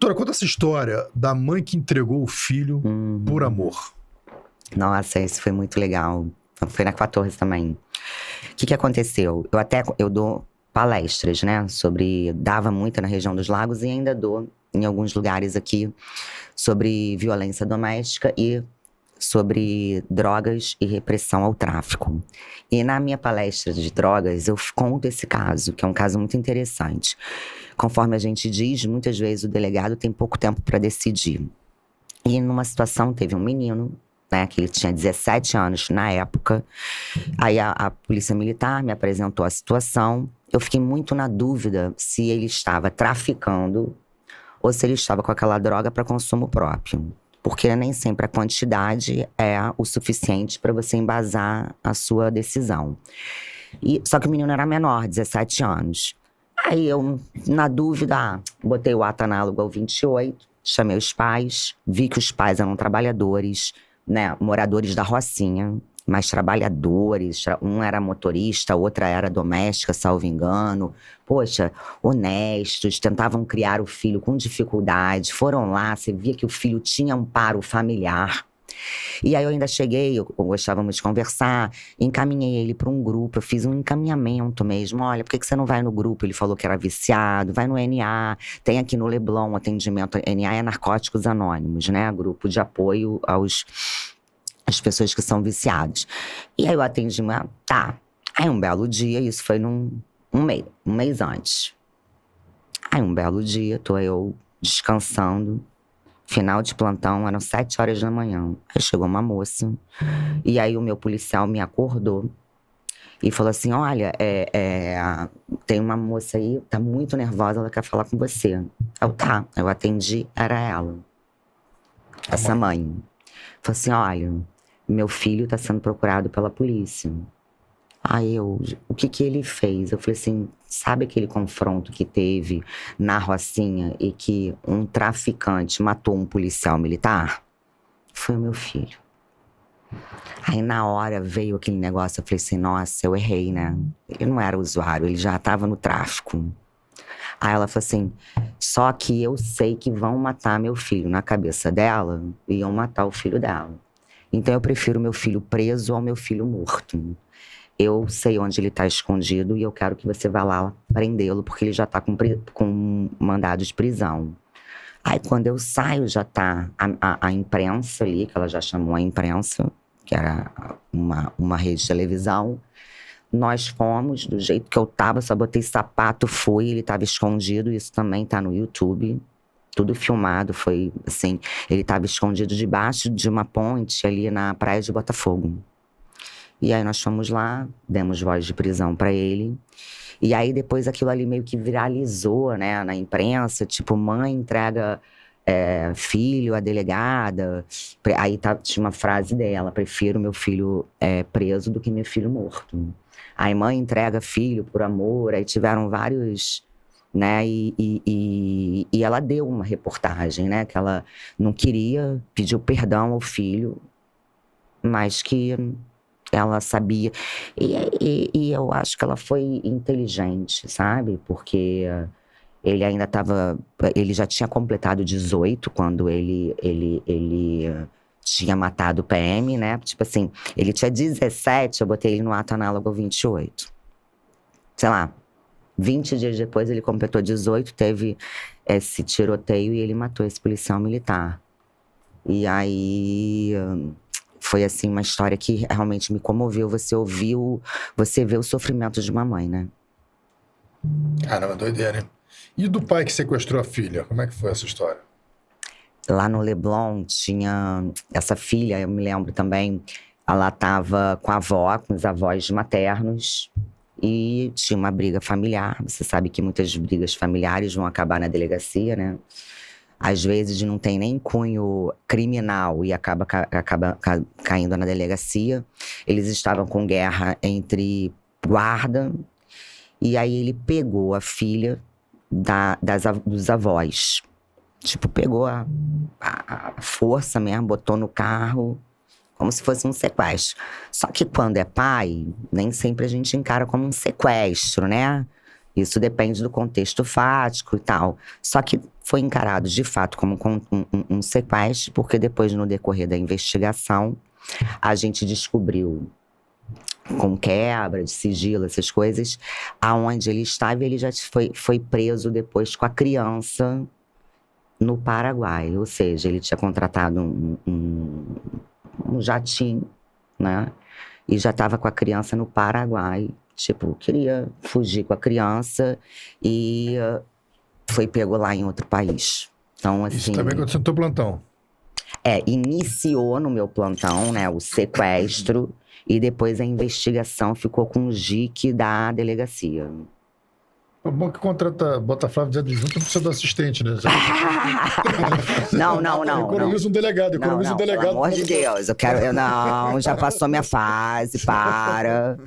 Doutora, conta essa história da mãe que entregou o filho por amor. Nossa, isso foi muito legal. Foi na 14 também. O que aconteceu? Eu dou palestras, né? Dava muito na região dos lagos e ainda dou em alguns lugares aqui sobre violência doméstica e sobre drogas e repressão ao tráfico. E na minha palestra de drogas, eu conto esse caso, que é um caso muito interessante. Conforme a gente diz, muitas vezes o delegado tem pouco tempo para decidir. E numa situação, teve um menino, né, que ele tinha 17 anos na época. Aí a polícia militar me apresentou a situação. Eu fiquei muito na dúvida se ele estava traficando ou se ele estava com aquela droga para consumo próprio. Porque nem sempre a quantidade é o suficiente para você embasar a sua decisão. Só que o menino era menor, 17 anos. Aí eu, na dúvida, botei o ato análogo ao 28, chamei os pais, vi que os pais eram trabalhadores, né, moradores da Rocinha, mas trabalhadores. Um era motorista, outra era doméstica, salvo engano. Poxa, honestos, tentavam criar o filho com dificuldade. Foram lá, você via que o filho tinha amparo familiar. E aí eu ainda cheguei, gostávamos de conversar, encaminhei ele para um grupo, eu fiz um encaminhamento mesmo. Olha, por que você não vai no grupo? Ele falou que era viciado, vai no NA, tem aqui no Leblon um atendimento. NA é Narcóticos Anônimos, né? Grupo de apoio às pessoas que são viciadas. E aí eu atendi, tá. Aí um belo dia, isso foi um mês antes. Aí um belo dia, tô eu descansando, final de plantão, eram 7 horas da manhã. Aí chegou uma moça, e aí o meu policial me acordou e falou assim: olha, tem uma moça aí, tá muito nervosa, ela quer falar com você. Eu atendi, era ela, essa mãe. Falou assim: olha, meu filho tá sendo procurado pela polícia. Aí o que ele fez? Eu falei assim, sabe aquele confronto que teve na Rocinha e que um traficante matou um policial militar? Foi o meu filho. Aí na hora veio aquele negócio, eu falei assim, nossa, eu errei, né? Ele não era usuário, ele já estava no tráfico. Aí ela falou assim, só que eu sei que vão matar meu filho. Na cabeça dela, iam matar o filho dela. Então eu prefiro meu filho preso ao meu filho morto. Eu sei onde ele tá escondido e eu quero que você vá lá prendê-lo, porque ele já tá com mandado de prisão. Aí quando eu saio, já tá a imprensa ali, que ela já chamou a imprensa, que era uma rede de televisão. Nós fomos, do jeito que eu tava, só botei sapato, fui, ele tava escondido, isso também tá no YouTube. Tudo filmado, foi assim, ele tava escondido debaixo de uma ponte ali na praia de Botafogo. E aí nós fomos lá, demos voz de prisão pra ele. E aí depois aquilo ali meio que viralizou, né, na imprensa. Tipo, mãe entrega filho à delegada. Aí tinha uma frase dela, prefiro meu filho preso do que meu filho morto. Aí mãe entrega filho por amor. Aí tiveram vários, né, e ela deu uma reportagem, né, que ela não queria, pediu perdão ao filho, mas que ela sabia. E eu acho que ela foi inteligente, sabe? Porque ele ainda estava... Ele já tinha completado 18 quando ele tinha matado o PM, né? Tipo assim, ele tinha 17, eu botei ele no ato análogo ao 28. Sei lá, 20 dias depois ele completou 18, teve esse tiroteio e ele matou esse policial militar. E aí... Foi, assim, uma história que realmente me comoveu. Você vê o sofrimento de uma mãe, né? Caramba, doideira, hein? E do pai que sequestrou a filha? Como é que foi essa história? Lá no Leblon tinha essa filha, eu me lembro também, ela estava com a avó, com os avós maternos, e tinha uma briga familiar. Você sabe que muitas brigas familiares vão acabar na delegacia, né? Às vezes não tem nem cunho criminal e acaba caindo na delegacia. Eles estavam com guerra entre guarda, e aí ele pegou a filha dos avós. Tipo, pegou a força mesmo, botou no carro, como se fosse um sequestro. Só que quando é pai, nem sempre a gente encara como um sequestro, né? Isso depende do contexto fático e tal. Só que foi encarado de fato como um sequestro, porque depois, no decorrer da investigação, a gente descobriu, com quebra de sigilo, essas coisas, aonde ele estava, e ele já foi preso depois com a criança no Paraguai. Ou seja, ele tinha contratado um jatinho, né? E já estava com a criança no Paraguai. Tipo, queria fugir com a criança e foi pego lá em outro país. Então, assim... Isso também aconteceu no teu plantão. Iniciou no meu plantão, né, o sequestro, e depois a investigação ficou com o JIC da delegacia. É bom que contrata, bota Flávio de adjunto, não precisa do assistente, né? Não. Economiza um delegado, economiza um delegado. Pelo amor de Deus, já passou minha fase, para.